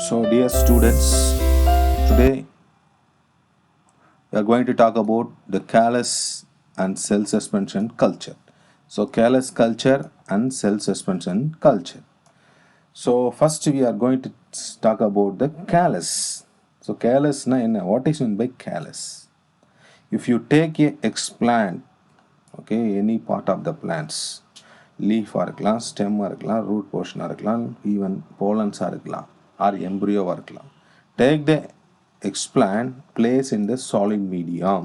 So, dear students, today we are going to talk about the callus and cell suspension culture. So, callus culture and cell suspension culture. So, first we are going to talk about the callus. So, callus na enna? What is meant by callus? If you take a explant, okay, any part of the plants, லீஃபாக இருக்கலாம், ஸ்டெம்மாக இருக்கலாம், root போர்ஷனாக இருக்கலாம், even போலன்ஸாக இருக்கலாம், R எம்ப்ரியோவாக இருக்கலாம். Take the explant, place in the solid medium,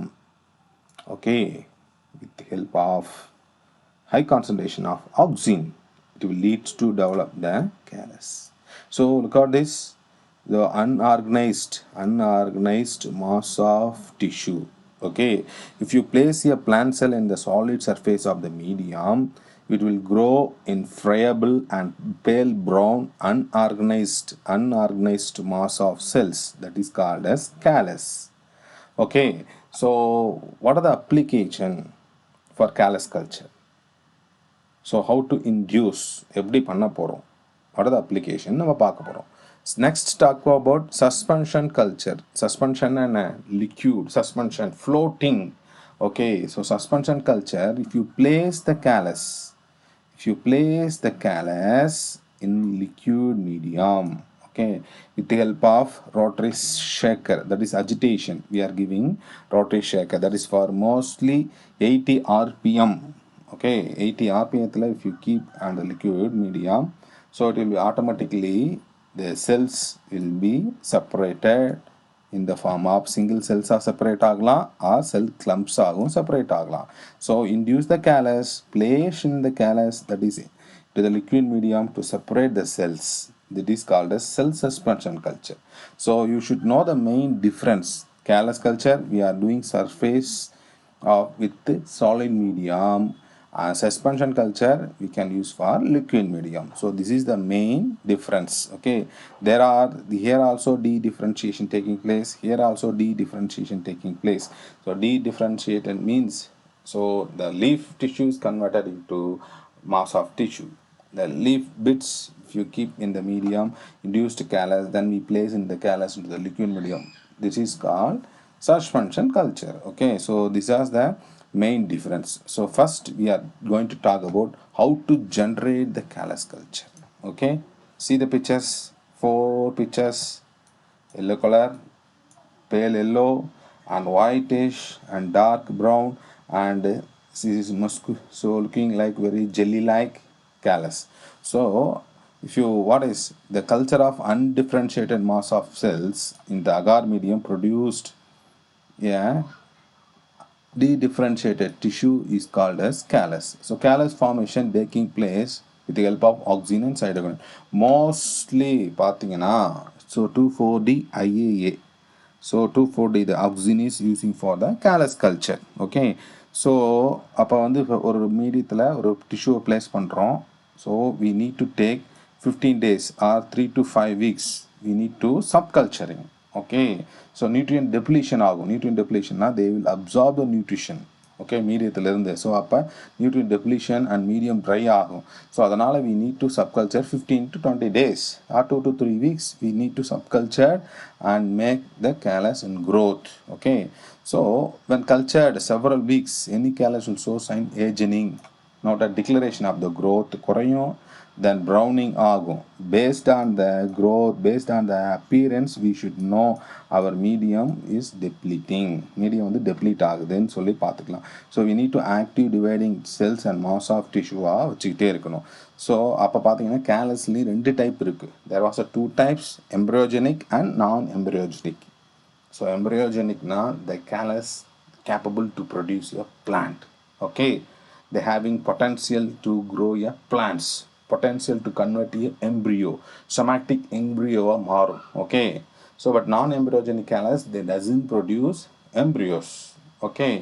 okay, with the help of high concentration of oxygen, it will lead to develop the callus. So look at this, the unorganized mass of tissue. Okay, if you place a plant cell in the solid surface of the medium, it will grow in friable and pale brown unorganized mass of cells that is called as callus. Okay, so what are the application for callus culture? So how to induce, எப்படி பண்ண போகிறோம், what are the application நம்ம பார்க்க போகிறோம். Next talk about suspension culture. Suspension and liquid suspension floating. Okay, so suspension culture, if you place the callus in liquid medium, okay, with the help of rotary shaker, that is agitation, we are giving rotary shaker, that is for mostly 80 rpm. Okay, 80 rpm if you keep under liquid medium, so it will be automatically, the cells will be separated in the form of single cells are separate ஆகலாம் or cell clumps ஆகவும் separate ஆகலாம். So induce the callus, place in the callus, that is to the liquid medium to separate the cells. That is called as cell suspension culture. So you should know the main difference. Callus culture, we are doing surface with solid medium. Suspension culture we can use for liquid medium. So this is the main difference. Okay, there are here also D differentiation taking place, here also D differentiation taking place. So D differentiated means, so the leaf tissue is converted into mass of tissue. The leaf bits, if you keep in the medium, induced callus, then we place in the callus into the liquid medium. This is called suspension culture. Okay, so these are the main difference. So first we are going to talk about how to generate the callus culture. Okay, see the pictures, 4 pictures, yellow color, pale yellow and whitish and dark brown, and this is so looking like very jelly like callus. So if you, what is the culture of undifferentiated mass of cells in the agar medium produced, yeah, dedifferentiated tissue is called as callus. So callus formation taking place with the help of oxygen and cytokine. Mostly பார்த்தீங்கன்னா, so 2,4-D IAA. So 2,4-D the oxygen is using for the callus culture. Okay, so அப்போ வந்து ஒரு மீடியத்தில் ஒரு டிஷ்யூவை place பண்ணுறோம். So we need to take 15 days or 3 to 5 weeks. We need to subculturing. Okay, so nutrient depletion ஆகும். Nutrient depletion na they will absorb the nutrition. Okay, மீடியத்தில் இருந்து. So அப்போ nutrient depletion and medium dry ஆகும். So அதனால் we need to subculture 15 to 20 days or 2 to 3 weeks. We need to subculture and make the callus in growth. Okay, so when cultured several weeks, any callus will show sign aging. Not a declaration of the growth குறையும், then browning ஆகும். Based on the growth, based on the appearance, we should know our medium is depleting. Medium வந்து deplete ஆகுதுன்னு சொல்லி பார்த்துக்கலாம். So we need to active dividing cells and mass of tissue வச்சுக்கிட்டே இருக்கணும். So அப்போ பார்த்தீங்கன்னா callusலேயும் 2 type இருக்குது. There was a 2 types, embryogenic and non-embryogenic. So embryogenic na the callus capable to produce a plant. Okay, they having potential to grow a plants, potential to convert a embryo, somatic embryo மாறும். Okay, so but non-embryogenic callus, they doesn't produce embryos. Okay,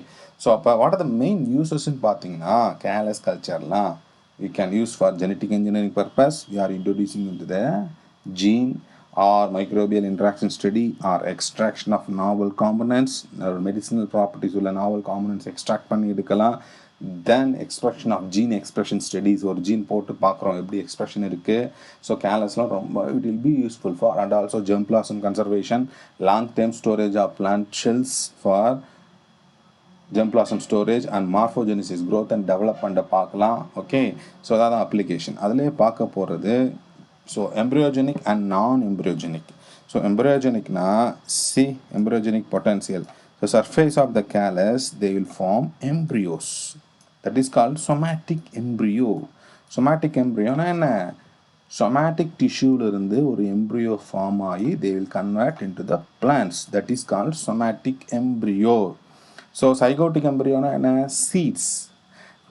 so what are the main uses in பார்த்தீங்கன்னா callus cultureலாம் we can use for genetic engineering purpose. We are introducing into the gene or microbial interaction study or extraction of novel components, medicinal properties உள்ள novel components extract பண்ணி எடுக்கலாம். Then expression of gene expression studies, ஒரு gene போட்டு பார்க்குறோம் எப்படி expression இருக்கு. So கேலஸ்லாம் ரொம்ப it will be useful for, and also germplasm conservation, long term storage of plant shells for germplasm storage and morphogenesis, growth and development பார்க்கலாம். Okay, so அதான் application. அதிலே பார்க்க போகிறது so embryogenic and non-embryogenic. So embryogenic-னா embryogenic potential. The surface of the callus, they will form embryos. That is called somatic embryo. Somatic embryo na enna? Somatic tissue irundhu ஒரு embryo form ஆகி they will convert into the plants. That is called somatic embryo. So zygotic embryo na enna? Seeds.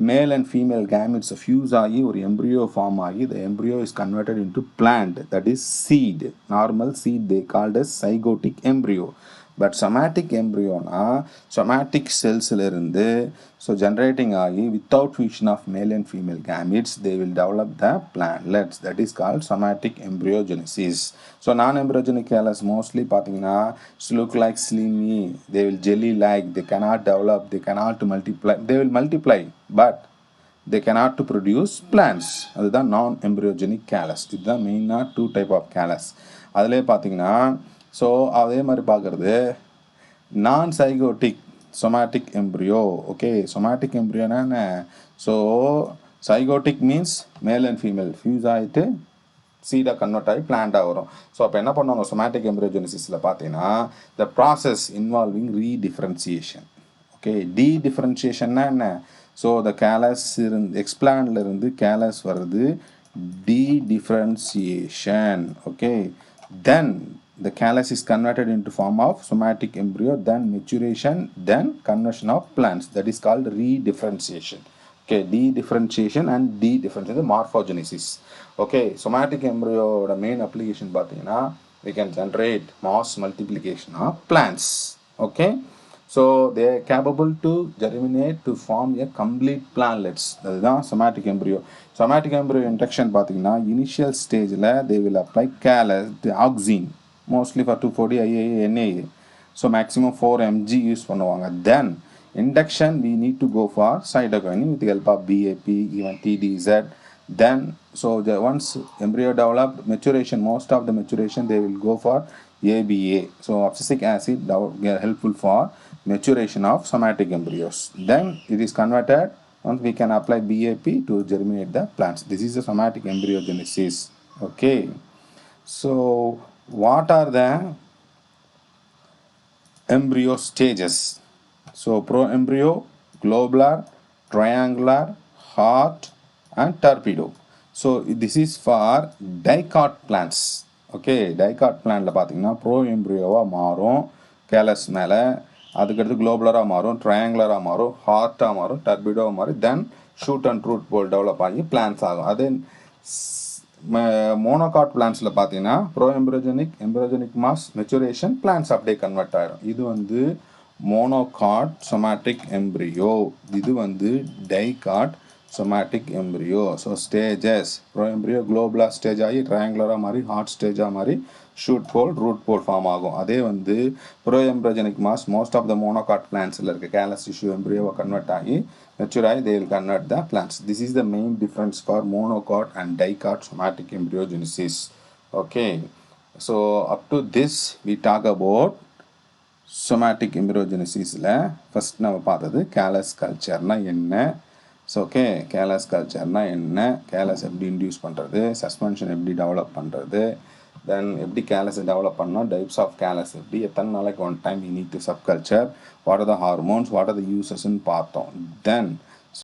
Male and female gametes fuse ஆகி ஒரு embryo form ஆகி the embryo is converted into plant. That is seed. Normal seed they called as zygotic embryo. But somatic embryoனா somatic cellsல இருந்து so generating ஆகி without fusion of male and female gametes they will develop the plantlets. That is called somatic embryogenesis. So non-embryogenic callus mostly பார்த்தீங்கன்னா look like slimy, they will jelly like, they cannot develop, they cannot multiply, they will multiply but they cannot to produce plants. அதுதான் non-embryogenic callus. இதுதான் மெயினாக 2 type of callus. அதிலே பார்த்தீங்கன்னா so அதே மாதிரி பார்க்குறது நான் zygotic somatic embryo. Okay, somatic embryoனா என்ன? So zygotic means male and female fuse ஆகிட்டு சீடாக கன்வெர்ட் ஆகி பிளான்டாக வரும். ஸோ அப்போ என்ன பண்ணுவாங்க somatic embryogenesisல பார்த்தீங்கன்னா the process involving redifferentiation. Okay, differentiationனா என்ன? ஸோ the callus இருந்து எக்ஸ்பிளான்ல இருந்து callus வருது differentiation. Okay, then the callus is converted into form of somatic embryo, then maturation, then conversion of plants. That is called redifferentiation. Okay, differentiation and differentiation, morphogenesis. Okay, somatic embryo the main application பார்த்தீங்கன்னா we can generate mass multiplication of plants. Okay, so they are capable to germinate to form a complete plantlets. அதுதான் somatic embryo. Somatic embryo induction பார்த்தீங்கன்னா initial stageல they will apply callus, the auxin, mostly for 2,4-D IAA NAA. So maximum 4 mg use பண்ணுவாங்க. Then induction we need to go for cytokinin with the help of BAP, even TDZ. Then so once embryo developed, maturation, most of the maturation they will go for ABA. So abscisic acid helpful for maturation of somatic embryos. Then it is converted, once we can apply BAP to germinate the plants. This is the somatic embryogenesis. Okay, so what are the embryo stages? So proembryo, globular, triangular, heart and torpedo. So this is for dicot plants. Okay, dicot plantல பார்த்தீங்கன்னா proembryoவாக மாறும் callus மேலே, அதுக்கடுத்து குளோபுலராக மாறும், ட்ரையாங்குலராக மாறும், ஹார்ட்டாக மாறும், டர்பிடோவாக மாறும், then shoot and root போல் டெவலப் ஆகி பிளான்ஸ் ஆகும். அதே மோனோகாட் பிளான்ஸில் பார்த்தீங்கன்னா proembryogenic, embryogenic mass, maturation, plants அப்படியே கன்வெர்ட் ஆகிடும். இது வந்து மோனோகாட் சொமாட்டிக் எம்ப்ரியோ, இது வந்து dicot somatic embryo. So stages, proembryo globular stage ஆகி triangular மாதிரி ஹார்ட் ஸ்டேஜாக மாதிரி ஷூட் போல் ரூட் போல் ஃபார்ம் ஆகும். அதே வந்து proembryogenic mass most of the monocot பிளான்ஸில் இருக்க கேலஸ் டிஷ்யூ எம்ப்ரியோவை கன்வெர்ட் ஆகி மெச்சூர் ஆகி they will convert the plants. This is the main difference for monocot and dicot somatic embryogenesis. Okay, so up to this we talk about somatic embryogenesisல first நம்ம பார்த்தது callus கல்ச்சர்னா என்ன. So okay, callus கல்ச்சர்னா என்ன, callus எப்படி induce பண்ணுறது, suspension எப்படி develop பண்ணுறது, then எப்படி கேலஸை டெவலப் பண்ணால் டைப்ஸ் ஆஃப் கேலஸ் எப்படி, எத்தனை நாளைக்கு one time you need to sub culture, what are the hormones, what are the யூசஸ்ன்னு பார்த்தோம். தென்